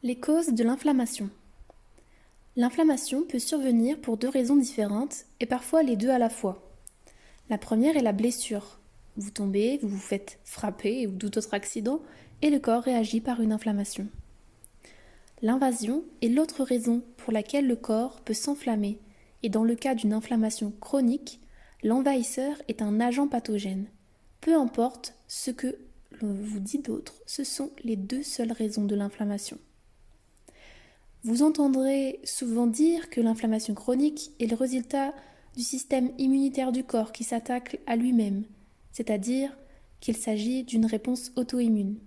Les causes de l'inflammation. L'inflammation peut survenir pour deux raisons différentes et parfois les deux à la fois. La première est la blessure. Vous tombez, vous vous faites frapper ou tout autre accident et le corps réagit par une inflammation. L'invasion est l'autre raison pour laquelle le corps peut s'enflammer et dans le cas d'une inflammation chronique, l'envahisseur est un agent pathogène. Peu importe ce que l'on vous dit d'autre, ce sont les deux seules raisons de l'inflammation. Vous entendrez souvent dire que l'inflammation chronique est le résultat du système immunitaire du corps qui s'attaque à lui-même, c'est-à-dire qu'il s'agit d'une réponse auto-immune.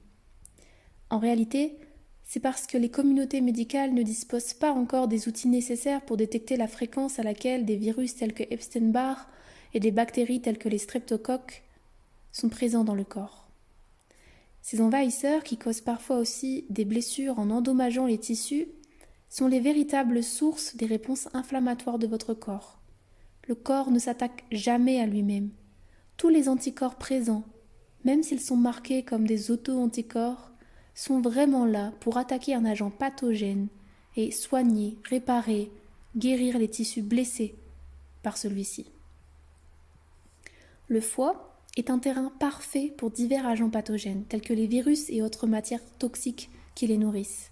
En réalité, c'est parce que les communautés médicales ne disposent pas encore des outils nécessaires pour détecter la fréquence à laquelle des virus tels que Epstein-Barr et des bactéries telles que les streptocoques sont présents dans le corps. Ces envahisseurs, qui causent parfois aussi des blessures en endommageant les tissus, sont les véritables sources des réponses inflammatoires de votre corps. Le corps ne s'attaque jamais à lui-même. Tous les anticorps présents, même s'ils sont marqués comme des auto-anticorps, sont vraiment là pour attaquer un agent pathogène et soigner, réparer, guérir les tissus blessés par celui-ci. Le foie est un terrain parfait pour divers agents pathogènes, tels que les virus et autres matières toxiques qui les nourrissent.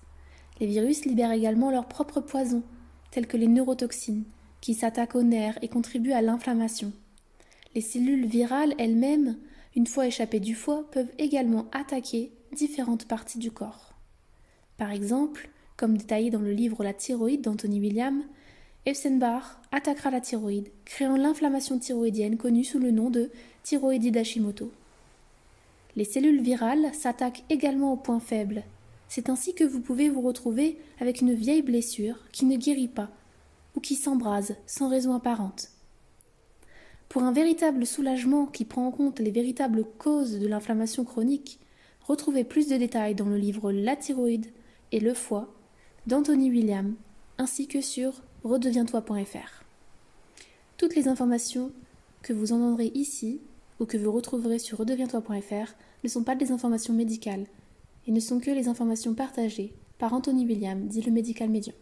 Les virus libèrent également leurs propres poisons, tels que les neurotoxines, qui s'attaquent aux nerfs et contribuent à l'inflammation. Les cellules virales elles-mêmes, une fois échappées du foie, peuvent également attaquer différentes parties du corps. Par exemple, comme détaillé dans le livre La thyroïde d'Anthony William, Epstein-Barr attaquera la thyroïde, créant l'inflammation thyroïdienne connue sous le nom de thyroïdite d'Hashimoto. Les cellules virales s'attaquent également aux points faibles. C'est ainsi que vous pouvez vous retrouver avec une vieille blessure qui ne guérit pas ou qui s'embrase sans raison apparente. Pour un véritable soulagement qui prend en compte les véritables causes de l'inflammation chronique, retrouvez plus de détails dans le livre La thyroïde et le foie d'Anthony William ainsi que sur redeviens-toi.fr. Toutes les informations que vous entendrez ici ou que vous retrouverez sur redeviens-toi.fr ne sont pas des informations médicales et ne sont que les informations partagées par Anthony William, dit le Medical Medium.